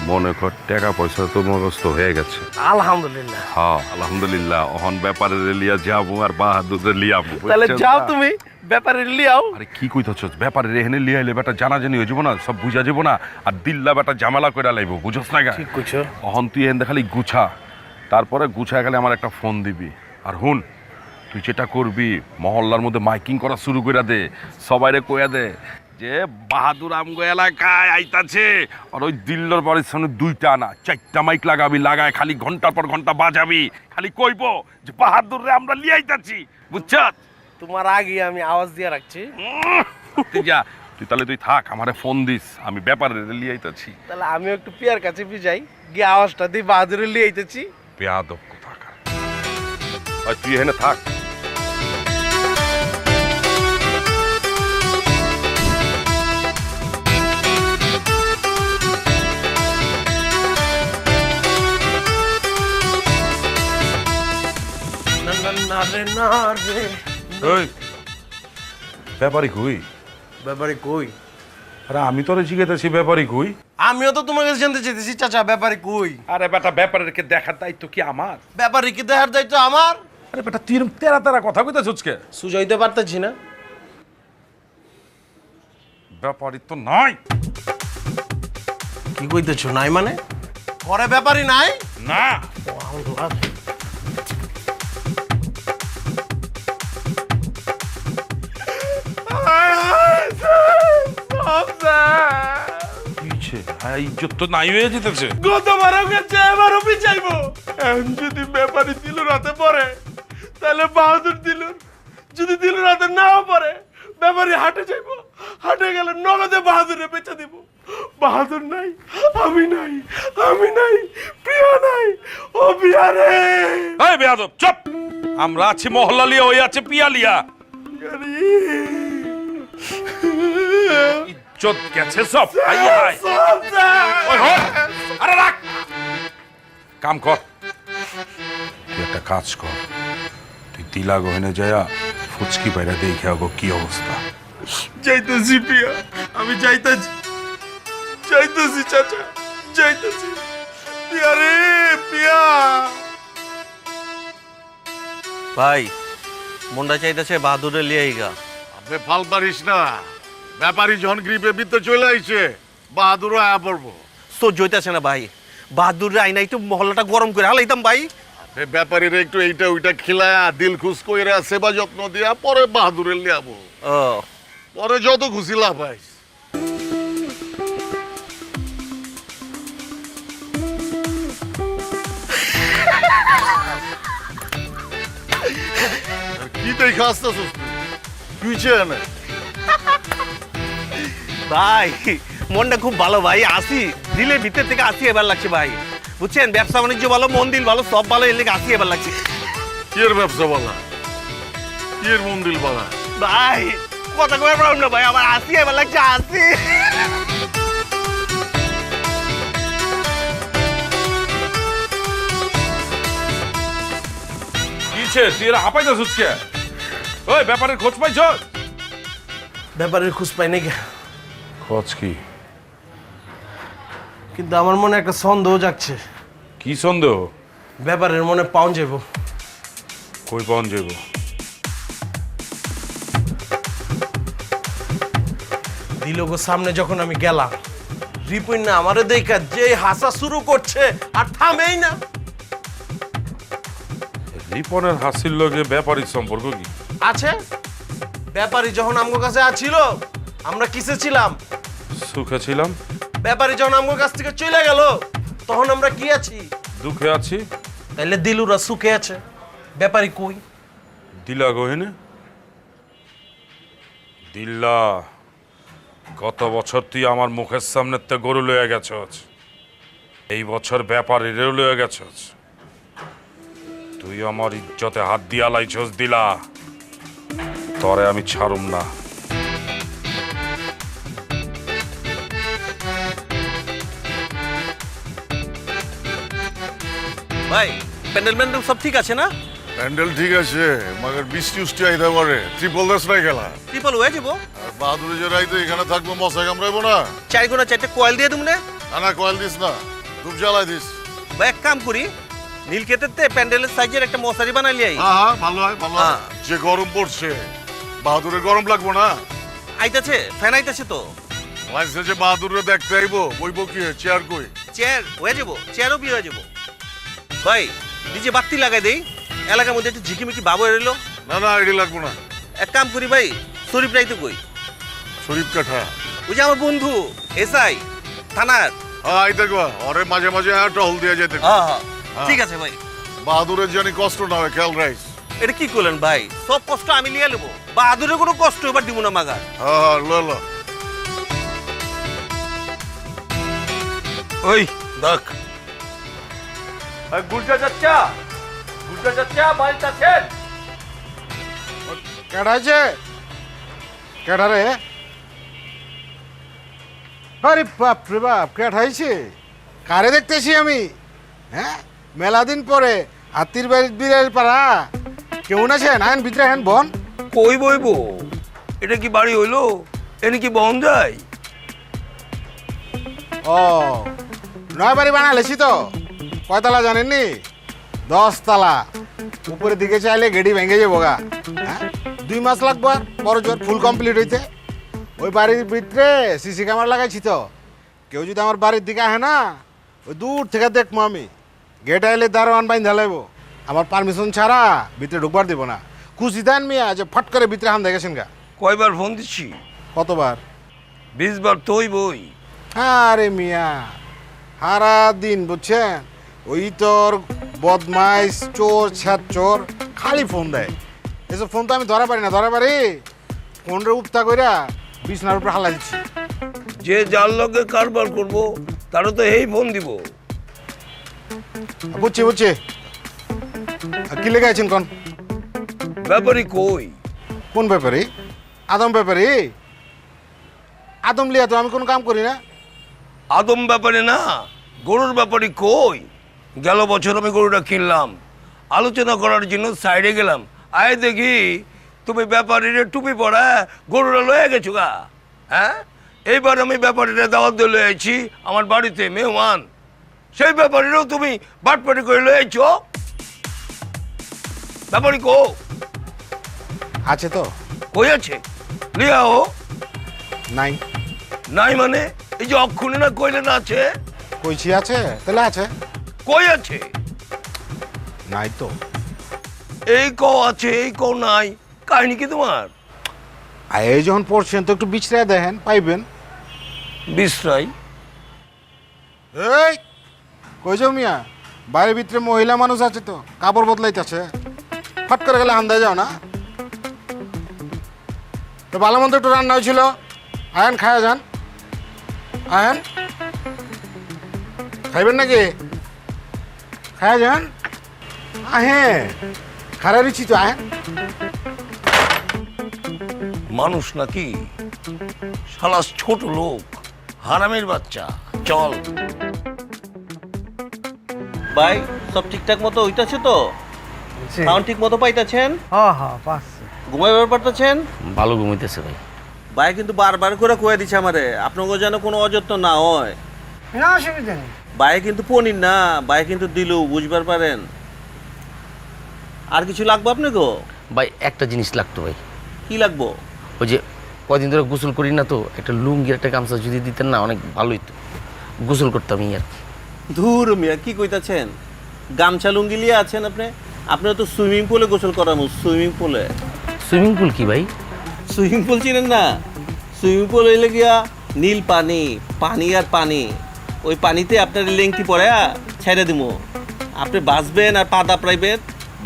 মনে কর টাকা পয়সা তো মগস্ত হয়ে গেছে। আলহামদুলিল্লাহ। হ্যাঁ আলহামদুলিল্লাহ। অহন ব্যাপারে লিয়া যাবো আর বাহাদুরের লিয়া যাবো। তাহলে যাও তুমি ব্যাপারে লিয়াও। আরে কি কইতাছস? ব্যাপারে এখানে লিয়া আইলে বেটা জানাজানি হয়ে যাবো না, সব বুঝা যাবো না, আর দিল্লা বেটা ঝামেলা কইরা লাইবো, বুঝছস না গা? ঠিক কইছো। অহন তুই এখানে খালি গুছা, তারপরে গুছা গেলে আমার একটা ফোন দিবি। আর হুন, তুই যেটা করবি মহল্লার মধ্যে মাইকিং করা শুরু করে দে, সবাইরে কইয়া দে যে বাহাদুর আমগো এলাকায় আইতাছে। আর ওই দিল্লর বাড়ির সামনে 2টা না 4টা মাইক লাগাবি, লাগায় খালি ঘন্টার পর ঘন্টা বাজাবি, খালি কইব যে বাহাদুর রে আমরা লিয়ে আইতাছি, বুঝছ? তোমার আগে আমি আওয়াজ দিয়ে রাখছি। তুই যা, তুই থাক, আমারে ফোন দিস, আমি ব্যাপারে লিয়ে আইতাছি। তাহলে আমিও একটু পিয়ার কাছে যাই, গিয়ে আওয়াজটা দিই বাহাদুরে লিয়ে আইতেছি। বেয়াদব কোথাকার। আর তুই এখানে থাক। না না না রে না রে। ওই ব্যাপারী কই? ব্যাপারে কই? আরে আমি তোরে জিজ্ঞেস ব্যাপারী কই? আমিও তো তোমার কাছে জানতে চাইতেছি চাচা ব্যাপারে কই? আরে বেটা, ব্যাপারীকে দেখার দায়িত্ব কি আমার? ব্যাপারে কি দেখার দায়িত্ব আমার? আরে বেটা, তুই এরকম তেরা তেরা কথা কইতাছিস কে? সুজাইতে পারতেছি না। ব্যাপারী তো নাই। কি কইতেছো নাই মানে? ঘরে ব্যাপারই নাই? না। ইজ্জত তো নাই হয়ে যেতেছে। গতবারও গেছে, এবারও পিছাইবো। এখন যদি ব্যাপারী দিল রাতে পরে, তাহলে বাহাদুর দিল। যদি দিল রাতে নাও পরে, ব্যাপারী হাটে যাইবো। হাটে গেলে নগদে বাহাদুরে বেচা দিব। বাহাদুর নাই, আমি নাই, আমি নাই, প্রিয়া নাই। ও প্রিয়া রে! এই বেয়াদব, চুপ! আমরা আছি মহল্লা লিয়া, ওই আছে পিয়া লিয়া। ইজ্জত গেছে সব। I I. ওই হট! আরে রাখ! কাম কর। তুই একটা কাজ কর, তুই দিলা গহনে যায়া ফুচকি বাইরা দেখে আগো কি অবস্থা। যাইতেছি প্রিয়া, আমি যাইতেছি, যাইতেছি চাচা, যাইতেছি। প্রিয়া রে, প্রিয়া! ভাই, মনটা চাইতেছে বাহাদুরে লিয়ে আইগা। আপনি ফাল পারিস না, ব্যাপারী যখন গ্রিপে বিদ্যে চলে আইছে, বাহাদুরও আয়া পড়বো। সহ্য হইতেছে না ভাই, বাহাদুরে আইনা একটু মহল্লাটা গরম করে হালাইতাম ভাই। ব্যাপারীর একটু এইটা ওইটা খিলায়া দিল খুশ কইরা সেবা যত্ন দিয়া পরে বাহাদুরের লিয়াবো। ও পরে যত খুশি লাভ পাইস। কি দেখা আসতেছিস তুই? না ভাই, মনটা খুব ভালো ভাই, আসি দিলের ভিতর থেকে আসি এবার লাগছে ভাই। বুঝছেন, ব্যবসা বাণিজ্য ভালো, মন দিল ভালো, সব ভালো, এর লেগে আসি এবার লাগছে। কি এর ব্যবসা বলা, কি এর মন্দির বলা? ভাই কথা কয়ে পারলাম না ভাই, আমার আসি এবার লাগছে, আসি। কিছে তুই এরা হাঁপাইতাছিস কে? ওই ব্যাপারের খোঁজ পাইছ? ব্যাপারের খোঁজ পাই নাকি? খোঁজ কি? কিন্তু আমার মনে একটা সন্দেহ জাগছে। কি সন্দেহ? ব্যাপারের মনে পাউন যাব। কই পাউন যাব? দিলগো সামনে যখন আমি গেলাম, রিপুন না আমারে দেখা যে হাসা শুরু করছে আর থামেই না। রিপনের হাসির লগে ব্যাপারিক সম্পর্ক কি আছে? ব্যাপারী যখন আমার কাছে আছিল, আমরা কিসে ছিলাম? সুখে ছিলাম। ব্যাপারী যখন আমার কাছ থেকে চলে গেল, তখন আমরা কি আছি? দুঃখে আছি। তাইলে দিলুরা সুখে আছে, ব্যাপারী কই? দিলা গহিনে। দিল্লা, গত বছর তুই আমার মুখের সামনে তে গরু লয়ে গেছস, এই বছর ব্যাপারীরেও লয়ে গেছস। তুই আমার ইজ্জতে হাত দিয়া লাইছস দিলা, তরে আমি ছাড়ুম না। ভাই, প্যান্ডেল ম্যান্ডেল সব ঠিক আছে না? প্যান্ডেল ঠিক আছে, মগর বৃষ্টি উষ্টি আইতে পারে। ত্রিপল দেশ নাই গেলা, ট্রিপল হয়ে যাবো। আর বাহাদুরি যে রাইতে এখানে থাকবো, মশা কামড়াইবো না। 4 গুণা 4টে কয়েল দিয়ে দেবো না? না কয়েল দিস না, ধূপ জ্বালাই দিস। ভাই এক কাম করি, নীলক্ষেতের প্যান্ডেলের সাইজের একটা মশারি বানাই লিয়াই। হ্যাঁ ভালো হয়, ভালো হয়। যে গরম পড়ছে, বাহাদুরের গরম লাগবো না? আইতাছে, ফ্যান আইতাছে তো। লাইসে যে বাহাদুরে দেখতে আইবো, বইবো কি চেয়ার কই? চেয়ার হয়ে যাবো, চেয়ারও বিয়ে হয়ে যাবো। ভাই ডিজে বাতি লাগাই দেই, এলাকার মধ্যে একটু ঝিকিমিকি বাবু এলো, না না আইডি লাগবো না। এক কাম করি ভাই, শরীফ রাই তো কই? শরীফ কাঠা ওই যে আমার বন্ধু এসআই থানার। হ্যাঁ আই দেখবা ওরে মাঝে মাঝে টহল দিয়ে যেতে। হ্যাঁ ঠিক আছে ভাই। বাহাদুরের জানি কষ্ট না হয়, খেয়াল রাইস। এটা কি করলেন ভাই? সব কষ্ট আমি নিয়ে নেবো, বাহাদুরের কোনো কষ্ট এবার দিব না মাগার। হ্যাঁ হ্যাঁ ল ল। ওই দেখ, গুলজা যাচ্ছা, গুলজা যাচ্ছা, বাইল আছেন? কেডাইছে? কেডা রে? আরে বাপ রে বাপ, কেডাইছে? কারে দেখতেছি আমি? হ্যাঁ, মেলা দিন পরে হাতির বাড়ির বিড়াল পাড়া। কেমন আছেন? আইন ভিতরে হ্যান বন। কই বইবো? এটা কি বাড়ি হইলো? এনে কি বন যায়? ও, নয় বাড়ি বানালেছি তো। কয়তলা জানেননি? 10 তলা। উপরের দিকে চাইলে গেড়ি ভেঙে যাবো গা। হ্যাঁ, 2 মাস লাগবো আর বড় জোর ফুল কমপ্লিট হইতে। ওই বাড়ির ভিতরে সিসি ক্যামেরা লাগাইছি তো। কেউ যদি আমার বাড়ির দিকে আহে না, ওই দূর থেকে দেখবো আমি। গেট আইলে দারোয়ান বাইন ঢালাইবো। আমার পারমিশন ছাড়া ভিতরে ঢুকবার দিব না। খুশি দেন মিয়া যে ফট করে ভিতরে হান দেখেছেন গা। কয়বার ফোন দিচ্ছি? কতবার? 20 বার তোই বই। আরে মিয়া, সারা দিন বুঝছেন ওই তোর বদমাইশ চোর ছ্যাদ চোর খালি ফোন দেয়। এসব ফোন তো আমি ধরা পারি না। ধরা পারি ফোনরে উত্তা কইরা বিছনার উপর হালা দিচ্ছি। যে যার লগে কারবার করবো তারও তো এই ফোন দিব। বুঝছি বুঝছি। কি লেগে আছেন কোন? ব্যাপারই কই? কোন ব্যাপারে? আদম ব্যাপারে? আদম লিয়া তো আমি কোনো কাম করি না। আদম ব্যাপারে না, গরুর ব্যাপারই কই? গেল বছর আমি গরুটা কিনলাম, আলোচনা করার জন্য সাইডে গেলাম, আয় দেখি তুমি ব্যাপারীরে টুপি পরা গরুটা লয়ে গেছো গা। হ্যাঁ, এইবার আমি ব্যাপারীরা দাওয়াত দিয়ে লয়ে আইছি আমার বাড়িতে মেহমান। সেই ব্যাপারীরাও তুমি বাটপাটি করে লয়ে আইছো। ব্যাপারী কো? আছে তো? কই আছে? লিয়াও। নাই। নাই মানে? এই যে অক্ষুণে না কইলে না আছে? কইছি আছে, তাহলে আছে। কই আছে? নাই তো। এই কও আছে, এই কও নাই, কাহিনী কি তোমার? এই যখন পড়ছেন তো একটু বিছড়ায় দেখেন, পাইবেন। বিশ্রাই। এই কই যাও মিয়া? বাইরের ভিতরে মহিলা মানুষ আছে তো, কাপড় বদলাইতেছে। ফট করে গেলে হান্দায় যাও না। তো ভালো মন্দ একটু রান্না হয়েছিল, আয়েন খায়া যান। আয়েন খাইবেন নাকি? খায়া যান। আহে খারা দিচ্ছি তো। আহেন। মানুষ নাকি শালা ছোট লোক, হারামের বাচ্চা। চল ভাই সব ঠিকঠাক মতো হইতাছে তো? সাউন্ড ঠিক মতো পাইতাছেন? হ্যাঁ হ্যাঁ পাচ্ছি। ঘুমাইবার পারতেছেন? ভালো ঘুমাইতেছে ভাই। ভাই কিন্তু বারবার করে কয়ে দিচ্ছে আমারে, আপনাকে যেন কোনো অযত্ন না হয়। না অসুবিধা নেই। ভাই কিন্তু পনির না, ভাই কিন্তু দিলেও বুঝবার পারেন। আর কিছু লাগবে আপনাকে? ভাই একটা জিনিস লাগতো ভাই। কি লাগবো? ওই যে কদিন ধরে গোসল করি না তো, একটা লুঙ্গি একটা গামছা যদি দিতেন না অনেক ভালোই তো, গোসল করতাম আর কি। ধুর মিয়া কি কইতাছেন? গামছা লুঙ্গি লিয়ে আছেন আপনি? আপনারা তো সুইমিং পুলে গোসল করামু। সুইমিং পুলে? সুইমিং পুল কি ভাই? সুইমিং পুল চিনেন না? সুইমিং পুল হইলে গিয়া নীল পানি, পানি আর পানি। ওই পানিতে আপনার লেংটি পরে ছেড়ে দিব। আপনি বাঁচবেন আর পা দাপড়াইবেন,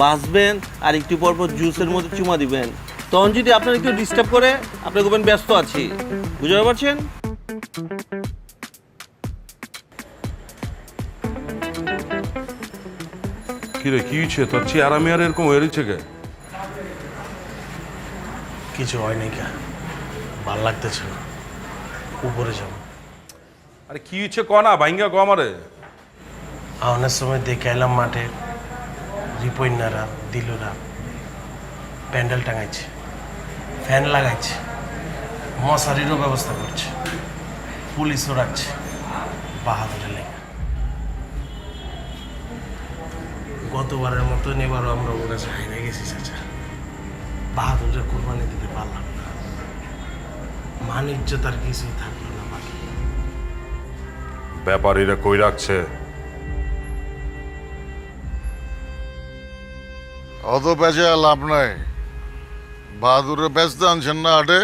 বাঁচবেন আর একটু পর পর জুসের মধ্যে চুমা দিবেন। তখন যদি আপনার একটু ডিস্টার্ব করে, আপনি বলবেন ব্যস্ত আছি। বুঝতে পারছেন? কিরে কি হয়েছে তোর? চেহারা মেয়ার এরকম হয়ে রয়েছে কে? কিছু হয় নাই কা, ভাল লাগতেছে না, উপরে যাব। আরে কি হয়েছে ক না, ভাঙ্গা ক আমারে। আহনের সময় দেখে এলাম মাঠে রিপইনারা দিলুরা প্যান্ডেল টাঙাইছে, ফ্যান লাগাইছে, মশারিরও ব্যবস্থা করছে, পুলিশও রাখছে বাহাদুরের লেগে। গতবারের মতন এবারও আমরা ওর কাছে হাইরে গেছি চাচা। বাহাদুরের কোরবানি দিতে পারলাম না, মান ইজ্জত আর কিছুই থাকলো না বাকি। ব্যাপারীরা কই রাখছে? অত পেঁচে লাভ নাই, বাহাদুরে ব্যস্ত আনছেন না হাটে?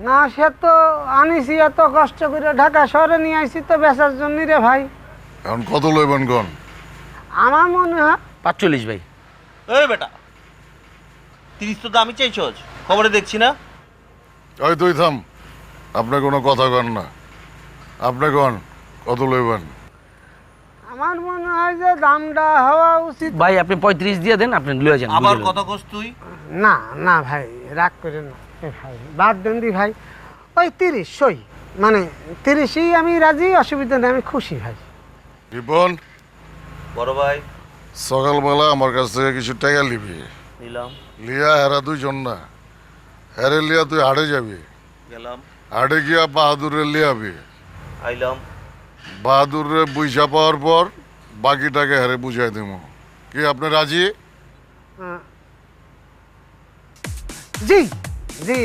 না সে তো আনিছি, এত কষ্ট করে ঢাকা শহরে নিয়ে আইছি তো বেচার জন্য রে ভাই। এখন কত লইবেন কোন? আমার মনে হয় 45 ভাই। এই বেটা 30 তো দামই চাইছস, খবরে দেখছি না। ওই তুই থাম, আপনি কোনো কথা কন না। আপনি কোন কত লইবেন? আমার মনে হয় যে দামটা হওয়া উচিত। ভাই আপনি 35 দিয়ে দেন, আপনি লয়ে যান। আবার বুঝলেন? কত কস তুই? না না ভাই, রাগ করে না এ ভাই, বাদ দেন দি ভাই। ওই 30 সই, মানে 30ই আমি রাজি, অসুবিধা নেই, আমি খুশি ভাই। রিপন, বড় ভাই সকালবেলা আমার কাছ থেকে কিছু টাকা নিবি। নিলাম, লিয়া হেরা দুইজন না, হেরে লিয়া তুই হাটে যাবি। গেলাম, হাটে গিয়া বাহাদুরে লিয়াবি। আইলাম। বাহাদুরে বুঝা পাওয়ার পর বাকিটাকে হেরে বুঝাই দিব। কি আপনি রাজি? জি জি,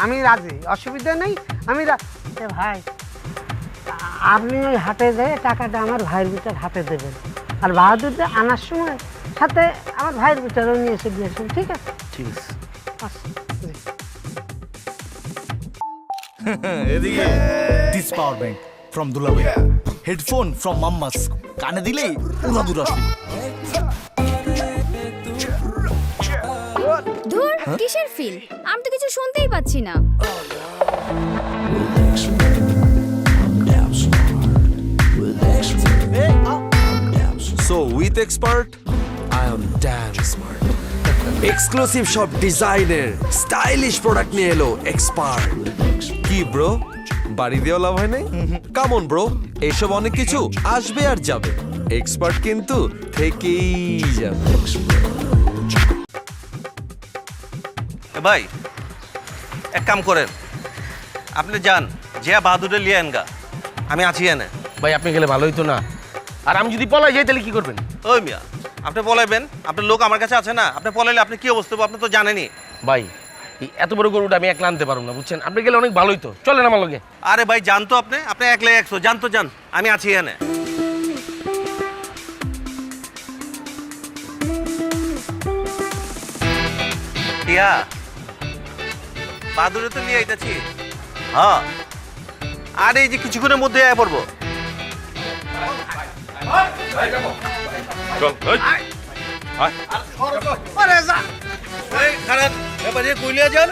আমি রাজি, অসুবিধা নেই। আমি এ ভাই, আপনি ওই হাটে যেয়ে টাকাটা আমার ভাইয়ের ভিতর হাতে দেবেন, আর বাহাদুরটা আনার সময় সাথে আমার ভাইয়ের ভিতরেও নিয়ে এসে দিয়েছেন, ঠিক আছে? ঠিক আছে। আচ্ছা, জি। এদিকে দিস পাওয়ার ব্যাংক ফ্রম দুলাভাই, হেডফোন ফ্রম মাম্মাস, কানে দিলেই উড়াদুরা শুনি। ধুর, কিসের ফিল? আমি তো কিছু শুনতেই পাচ্ছি না। So with expert I am damn smart. Exclusive সব ডিজাইনের স্টাইলিশ প্রোডাক্ট নিয়ে এলো এক্সপার্ট। কি ব্রো, বাড়ি দেওয়া লাভ হয় নাই? কামন ব্রো, এসব অনেক কিছু আসবে আর যাবে, এক্সপার্ট কিন্তু থেকেই যাবে। এ ভাই এক কাম করেন, আপনি যান যে বাহাদুরে লিয়ে আনগা, আমি আছি এনে। ভাই আপনি গেলে ভালো হইতো না? আর আমি যদি পলাই যাই তাহলে কি করবেন? ওই মিয়া, আপনি পলাইবেন? আপনার লোক আমার কাছে আছে না, আপনি পলাইলে আপনি কি অবস্থা হবে আপনি তো জানেনই। ভাই এই এত বড় গরুটা আমি একলা আনতে পারবো না, বুঝছেন? আপনি গেলে অনেক ভালো হইতো, চলেন আমার লগে। আরে ভাই জানতো আপনি, আপনি একলাই 100, জানতো যান, আমি আছি এনে। টিয়া বাহাদুরে তো নিয়ে আইতাছি। হ্যাঁ, আর এই যে কিছুক্ষণের মধ্যে আয়া পড়বো। চল, এই, আয়। এই খারাপ ব্যাপারে কইলিয়া যান।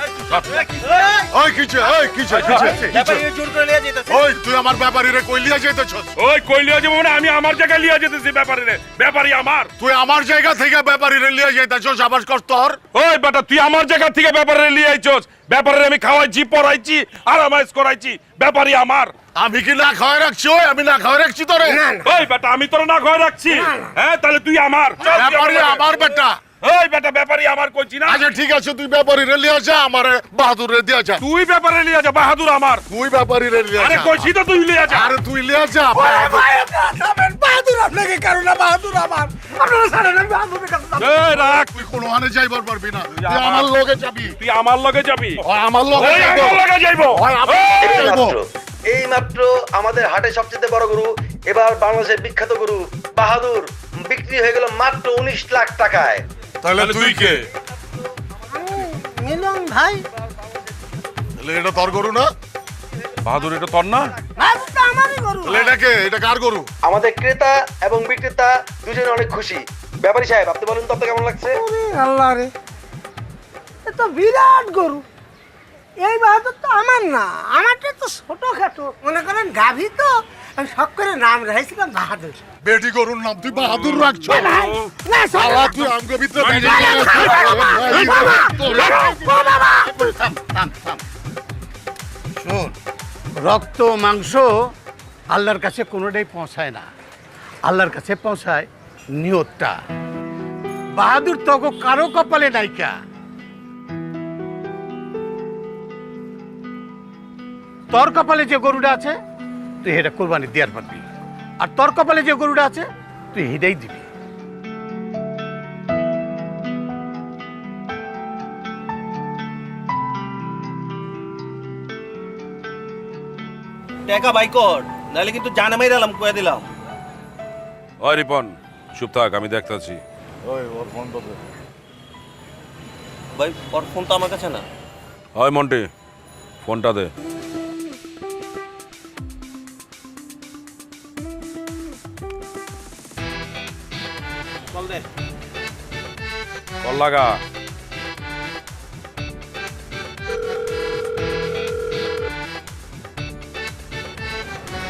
ওই কিছে, ওই কিছে, কিছে, ব্যাপারে জোর করে লিয়া যাইতাছে। ওই তুই আমার ব্যাপারীরে কই লিয়া যাইতেছস? ওই কই লিয়া যাবো মানে আমি আমার জায়গায় লিয়া যেতেছি ব্যাপারীরে। ব্যাপারী আমার। তুই আমার জায়গা থেকে ব্যাপারীরে লিয়া যাইতেছস, আবার কর তোর। ওই বেটা তুই আমার জায়গা থেকে ব্যাপারে লিয়ে আইছস। ব্যাপারে আমি খাওয়াইছি, পড়াইছি, আরামাইজ করাইছি। ব্যাপারী আমার। আমি কি না খাওয়াই রাখছি? ওই আমি না খাওয়াই রাখছি তোরে? ওই বেটা আমি তোর না খাওয়াই রাখছি? হ্যাঁ তাহলে তুই আমার। চল, তুই ব্যাপারী আমার বেটা। ওই বেটা ব্যাপারী আমার কইছি না? আচ্ছা ঠিক আছে, তুই ব্যাপারীরে লিয়া যা, আমারে বাহাদুরে দিয়া যা। তুই ব্যাপারে লিয়ে যা, বাহাদুর আমার। তুই ব্যাপারীরে লিয়া আরে যা। কইছি তো তুই লিয়ে যা। আরে তুই লিয়া যা। বাহাদুর আপনাকে কারণ না, বাহাদুর আমার, আপনারা জানেন আমি বাহাদুরের কাছে যাব। এই রাখ, তুই কোনো হানে যাইবার পারবি না, তুই আমার লগে যাবি। তুই আমার লগে যাবি। ওই আমার লগে ওই যাইবো। আমার লগে যাইবো। ওই আমার লগে যাইবো। এই মাত্র আমাদের হাটে সবচেয়ে বড় গরু, এবার বাংলাদেশের বিখ্যাত গরু বাহাদুর বিক্রি হয়ে গেল মাত্র 19 লাখ টাকায়। তাহলে তুই কে? মিলন ভাই, তাহলে এটা তোর গরু না? বাহাদুর এটা তোর না? বাহাদুরটা আমারই গরু। তাহলে এটা কে? এটা কার গরু? আমাদের ক্রেতা এবং বিক্রেতা দুজনে অনেক খুশি। ব্যাপারী সাহেব আপনি বলুন তো আপনার কেমন লাগছে? ওরে আল্লাহ রে, এ তো বিরাট গরু। এই বাহাদুর তো আমার না, আমারটা তো ছোটখাটো, মনে করেন গাভী তো, আমি শখ করে নাম রাখছিলাম বাহাদুর। বেটি গরুর নাম তুই বাহাদুর রাখছ? না শালা তুই আমগো ভিতরে ভেঙে শোন, রক্ত মাংস আল্লাহর কাছে কোনোটাই পৌঁছায় না, আল্লাহর কাছে পৌঁছায় নিয়তটা। বাহাদুর তো কারো কপালে নাইকা। তোর কপালে যে গরুটা আছে তুই এটা কোরবানি দেওয়ার পারবি, আর তোর কপালে যে গরুটা আছে তুই এটাই দিবি। টাকা বাই কর, নাহলে কিন্তু জানে মাইরালাম, কয়ে দিলাম। ওই রিপন চুপ থাক, আমি দেখতাছি। ওই ওর ফোন তো দে। ভাই ওর ফোন তো আমার কাছে না। হয় মন্টি, ফোনটা দে। কল দে। কল লাগা।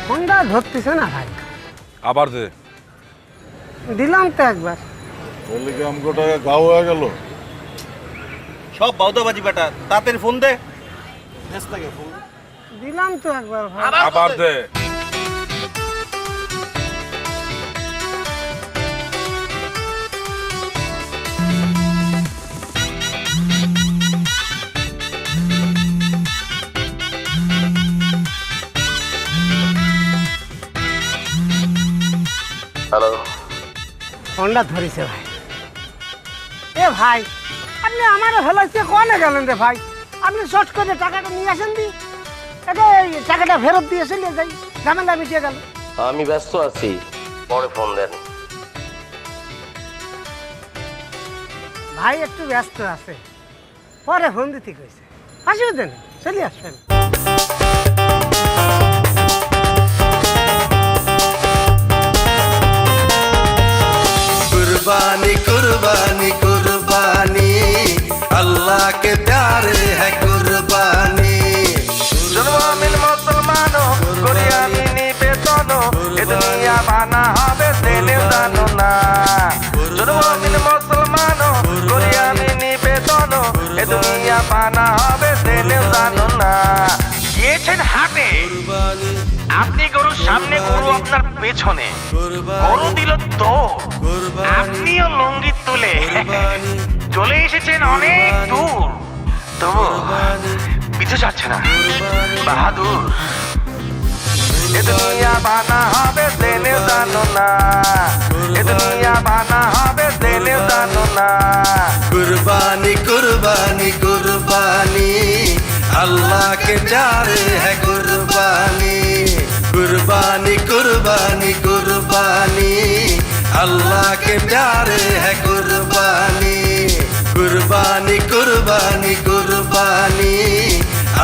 ফোনটা ধরতেছে না ভাই। আবার দে। দিলাম তো একবার। বললি কি আমগো টাকা গাও হয়ে গেল? সব বাউদাবাজি বেটা, তাড়াতাড়ি ফোন দে। দিলাম তো একবার ভাই। আবার দে। হ্যালো, ফোনটা ধরেছে ভাই। এ ভাই, আপনি আমারও হেলাইতে কনে গেলেন রে ভাই? আপনি শর্ট করে টাকাটা নিয়ে আসেন দি, এটা এই টাকাটা ফেরত দিয়ে চলে যাই, ঝামেলা মিটিয়ে গেল। আমি ব্যস্ত আছি, পরে ফোন দেন। ভাই একটু ব্যস্ত আছে, পরে ফোন দিতে কইছে। অসুবিধা নেই, চলে আসবেন। कुर्बानी कुर्बानी कुर्बानी अल्लाह के प्यारे है कुर्बानी জন্মিল মুসলমানো করি আমি নিবেদন এ দুনিয়া বানা হবে জেনে জানো না জন্মিল মুসলমানো করি আমি নিবেদন এ দুনিয়া বানা হবে জেনে জানো না গিয়েছেন হাটে আপনি গরুর সামনে গরু আপনার পেছনে গরু দিল তো আপনিও লঙ্গি তুলে চলে এসেছেন অনেক দূর তবু পিছু যাচ্ছে না বাহাদুর এ দুনিয়া বানা হবে জেনে জানো না এ দুনিয়া বানা হবে জেনে জানো না कुर्बानी कुर्बानी कुर्बानी अल्लाह के प्यारे है कुर्बानी कुर्बानी कुर्बानी कुर्बानी अल्लाह के प्यारे है कुर्बानी कुर्बानी कुर्बानी कुर्बानी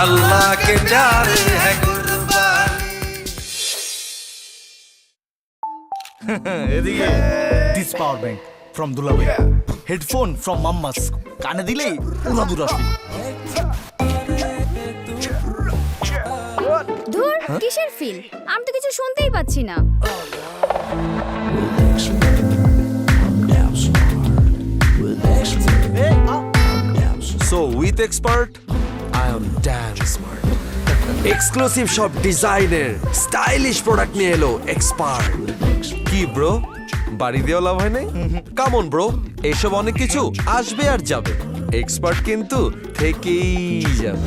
अल्लाह के प्यारे है कुर्बानी। এদিকে দিস পাওয়ার ব্যাংক ফ্রম দুলাভাই, হেডফোন ফ্রম মাম্মাস, কানে দিলেই উড়াদুরা ফিল। ধুর, কিসের ফিল? আমি তো কিছু শুনতেই পাচ্ছি না। So with expert, I am damn smart. Exclusive সব ডিজাইনের স্টাইলিশ প্রোডাক্ট নিয়ে এলো এক্সপার্ট। কি ব্রো, বাড়ি দেওয়া লাভ হয় নাই? কাম অন ব্রো, এসব অনেক কিছু আসবে আর যাবে, এক্সপার্ট কিন্তু থেকেই যাবে।